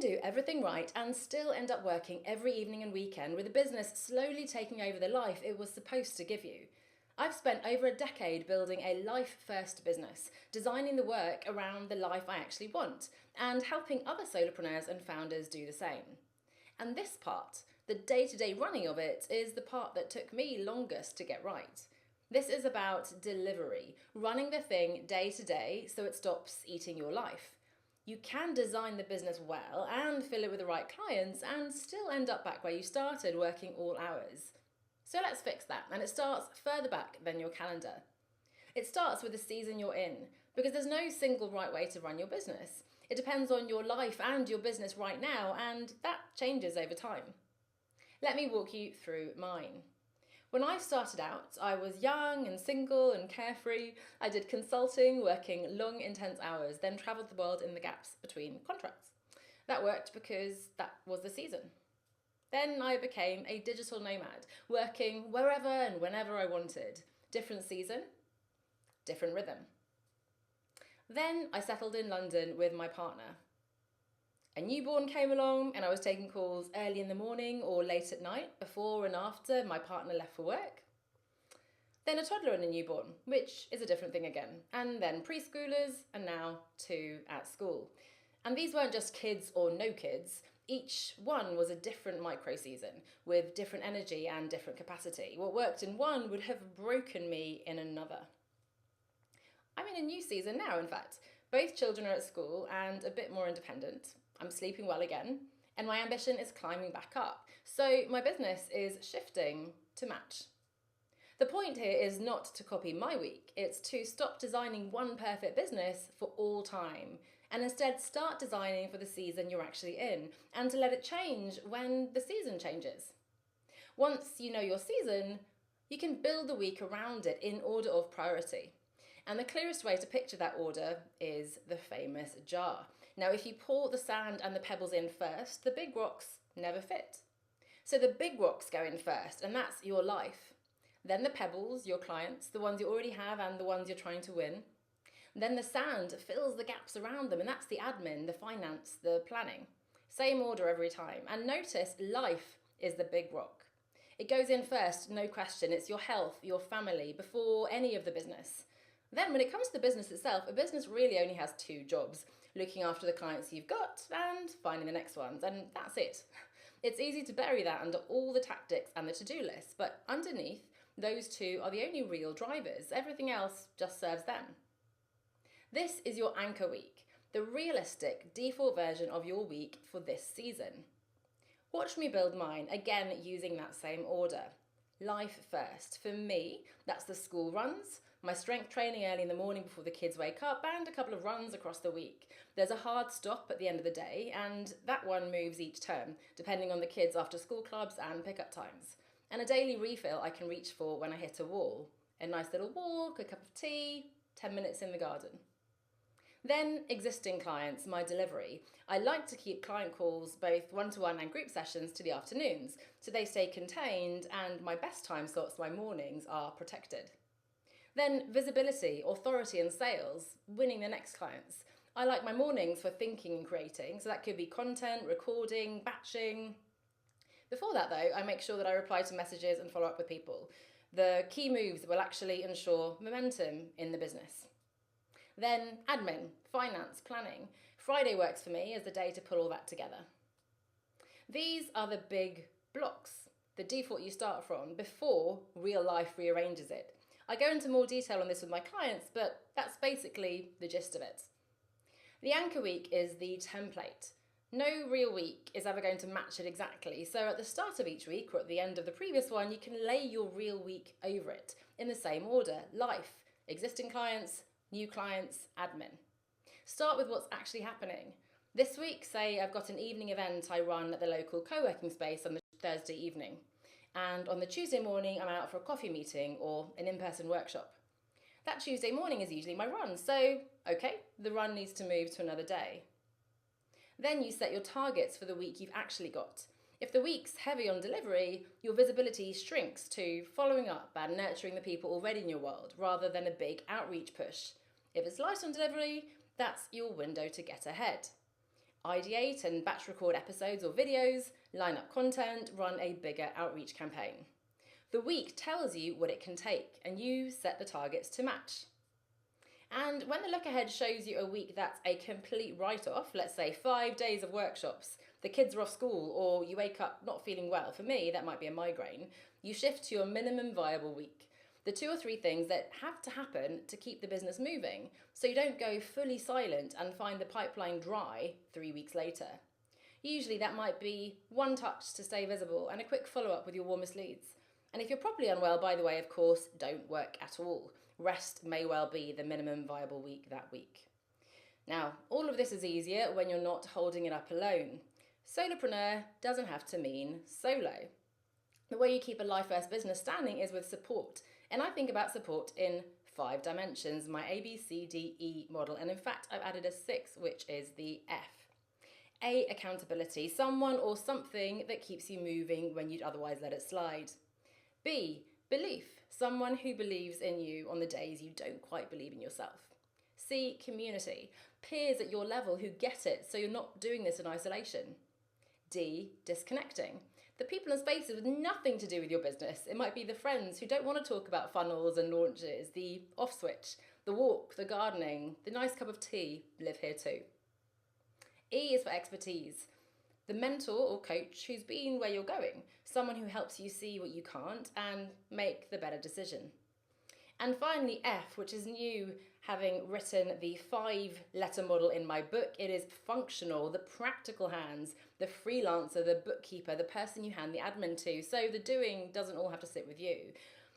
do everything right and still end up working every evening and weekend with a business slowly taking over the life it was supposed to give you. I've spent over a decade building a life-first business, designing the work around the life I actually want, and helping other solopreneurs and founders do the same. And this part, the day-to-day running of it, is the part that took me longest to get right. This is about delivery, running the thing day to day so it stops eating your life. You can design the business well and fill it with the right clients and still end up back where you started, working all hours. So let's fix that, and it starts further back than your calendar. It starts with the season you're in, because there's no single right way to run your business. It depends on your life and your business right now, and that changes over time. Let me walk you through mine. When I started out, I was young and single and carefree. I did consulting, working long, intense hours, then travelled the world in the gaps between contracts. That worked because that was the season. Then I became a digital nomad, working wherever and whenever I wanted. Different season, different rhythm. Then I settled in London with my partner. A newborn came along and I was taking calls early in the morning or late at night, before and after my partner left for work. Then a toddler and a newborn, which is a different thing again. And then preschoolers, and now 2 at school. And these weren't just kids or no kids. Each one was a different micro season with different energy and different capacity. What worked in one would have broken me in another. I'm in a new season now, in fact. Both children are at school and a bit more independent. I'm sleeping well again, and my ambition is climbing back up. So my business is shifting to match. The point here is not to copy my week. It's to stop designing one perfect business for all time, and instead start designing for the season you're actually in, and to let it change when the season changes. Once you know your season, you can build the week around it in order of priority. And the clearest way to picture that order is the famous jar. Now, if you pour the sand and the pebbles in first, the big rocks never fit. So the big rocks go in first, and that's your life. Then the pebbles, your clients, the ones you already have and the ones you're trying to win. Then the sand fills the gaps around them, and that's the admin, the finance, the planning. Same order every time. And notice, life is the big rock. It goes in first, no question. It's your health, your family, before any of the business. Then when it comes to the business itself, a business really only has 2 jobs: looking after the clients you've got and finding the next ones, and that's it. It's easy to bury that under all the tactics and the to-do list, but underneath, those 2 are the only real drivers. Everything else just serves them. This is your anchor week, the realistic default version of your week for this season. Watch me build mine, again using that same order. Life first. For me, that's the school runs, my strength training early in the morning before the kids wake up, and a couple of runs across the week. There's a hard stop at the end of the day, and that one moves each term, depending on the kids' after school clubs and pickup times. And a daily refill I can reach for when I hit a wall. A nice little walk, a cup of tea, 10 minutes in the garden. Then existing clients, my delivery. I like to keep client calls, both one-to-one and group sessions, to the afternoons, so they stay contained and my best time slots, my mornings, are protected. Then visibility, authority and sales, winning the next clients. I like my mornings for thinking and creating, so that could be content, recording, batching. Before that though, I make sure that I reply to messages and follow up with people. The key moves that will actually ensure momentum in the business. Then admin, finance, planning. Friday works for me as the day to pull all that together. These are the big blocks, the default you start from before real life rearranges it. I go into more detail on this with my clients, but that's basically the gist of it. The anchor week is the template. No real week is ever going to match it exactly, so at the start of each week or at the end of the previous one, you can lay your real week over it in the same order: life, existing clients, new clients, admin. Start with what's actually happening. This week, say I've got an evening event I run at the local co-working space on the Thursday evening. And on the Tuesday morning, I'm out for a coffee meeting or an in-person workshop. That Tuesday morning is usually my run, so okay, the run needs to move to another day. Then you set your targets for the week you've actually got. If the week's heavy on delivery, your visibility shrinks to following up and nurturing the people already in your world, rather than a big outreach push. If it's light on delivery, that's your window to get ahead. Ideate and batch record episodes or videos, line up content, run a bigger outreach campaign. The week tells you what it can take, and you set the targets to match. And when the look ahead shows you a week that's a complete write-off, let's say 5 days of workshops, the kids are off school, or you wake up not feeling well, for me that might be a migraine, you shift to your minimum viable week. The 2 or 3 things that have to happen to keep the business moving, so you don't go fully silent and find the pipeline dry 3 weeks later. Usually that might be one touch to stay visible and a quick follow-up with your warmest leads. And if you're properly unwell, by the way, of course, don't work at all. Rest may well be the minimum viable week that week. Now, all of this is easier when you're not holding it up alone. Solopreneur doesn't have to mean solo. The way you keep a life first business standing is with support. And I think about support in 5 dimensions, my ABCDE model. And in fact, I've added a 6th, which is the F. A, accountability, someone or something that keeps you moving when you'd otherwise let it slide. B, belief, someone who believes in you on the days you don't quite believe in yourself. C, community, peers at your level who get it, so you're not doing this in isolation. D, disconnecting, the people and spaces with nothing to do with your business. It might be the friends who don't want to talk about funnels and launches, the off switch, the walk, the gardening, the nice cup of tea, live here too. E is for expertise, the mentor or coach who's been where you're going, someone who helps you see what you can't and make the better decision. And finally, F, which is new, having written the 5-letter model in my book. It is functional, the practical hands, the freelancer, the bookkeeper, the person you hand the admin to, so the doing doesn't all have to sit with you.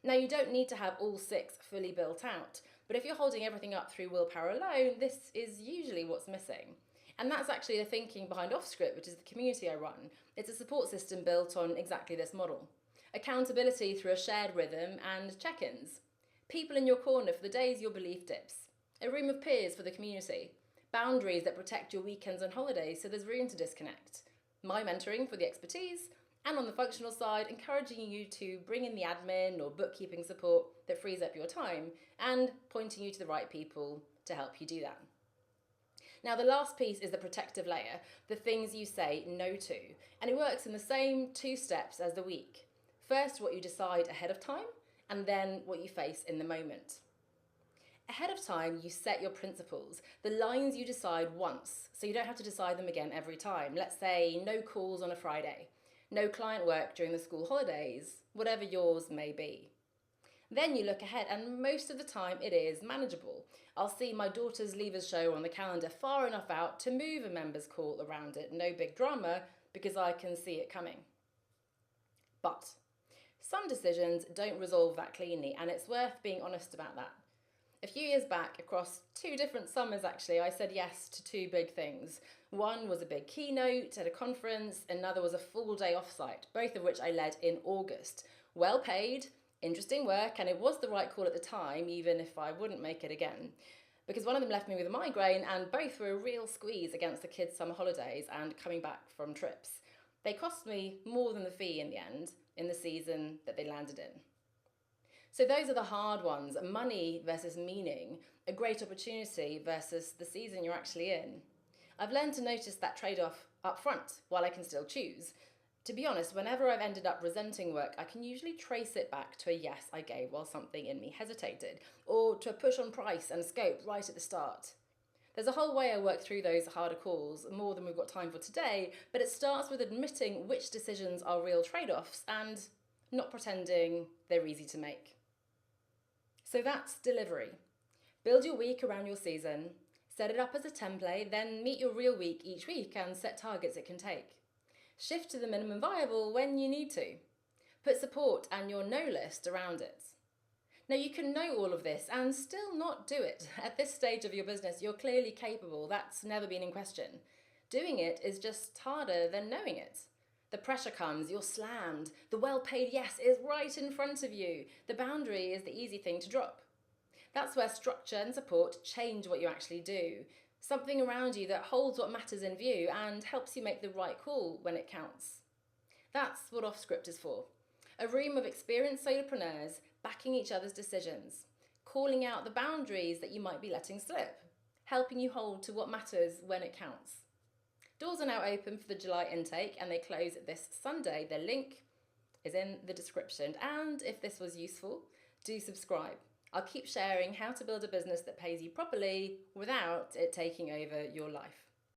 Now, you don't need to have all 6 fully built out, but if you're holding everything up through willpower alone, this is usually what's missing. And that's actually the thinking behind Offscript, which is the community I run. It's a support system built on exactly this model. Accountability through a shared rhythm and check-ins. People in your corner for the days your belief dips. A room of peers for the community. Boundaries that protect your weekends and holidays so there's room to disconnect. My mentoring for the expertise. And on the functional side, encouraging you to bring in the admin or bookkeeping support that frees up your time and pointing you to the right people to help you do that. Now, the last piece is the protective layer, the things you say no to. And it works in the same 2 steps as the week. First, what you decide ahead of time, and then what you face in the moment. Ahead of time, you set your principles, the lines you decide once, so you don't have to decide them again every time. Let's say no calls on a Friday, no client work during the school holidays, whatever yours may be. Then you look ahead, and most of the time it is manageable. I'll see my daughter's Leavers show on the calendar far enough out to move a member's call around it. No big drama, because I can see it coming. But some decisions don't resolve that cleanly, and it's worth being honest about that. A few years back, across 2 different summers actually, I said yes to 2 big things. One was a big keynote at a conference, another was a full day offsite, both of which I led in August. Well paid, interesting work, and it was the right call at the time, even if I wouldn't make it again. Because one of them left me with a migraine, and both were a real squeeze against the kids' summer holidays and coming back from trips. They cost me more than the fee in the end, in the season that they landed in. So those are the hard ones, money versus meaning, a great opportunity versus the season you're actually in. I've learned to notice that trade-off up front while I can still choose. To be honest, whenever I've ended up resenting work, I can usually trace it back to a yes I gave while something in me hesitated, or to a push on price and scope right at the start. There's a whole way I work through those harder calls, more than we've got time for today, but it starts with admitting which decisions are real trade-offs and not pretending they're easy to make. So that's delivery. Build your week around your season, set it up as a template, then meet your real week each week and set targets it can take. Shift to the minimum viable when you need to. Put support and your no list around it. Now, you can know all of this and still not do it. At this stage of your business, you're clearly capable. That's never been in question. Doing it is just harder than knowing it. The pressure comes, you're slammed. The well-paid yes is right in front of you. The boundary is the easy thing to drop. That's where structure and support change what you actually do. Something around you that holds what matters in view and helps you make the right call when it counts. That's what Offscript is for. A room of experienced solopreneurs backing each other's decisions, calling out the boundaries that you might be letting slip, helping you hold to what matters when it counts. Doors are now open for the July intake and they close this Sunday. The link is in the description. And if this was useful, do subscribe. I'll keep sharing how to build a business that pays you properly without it taking over your life.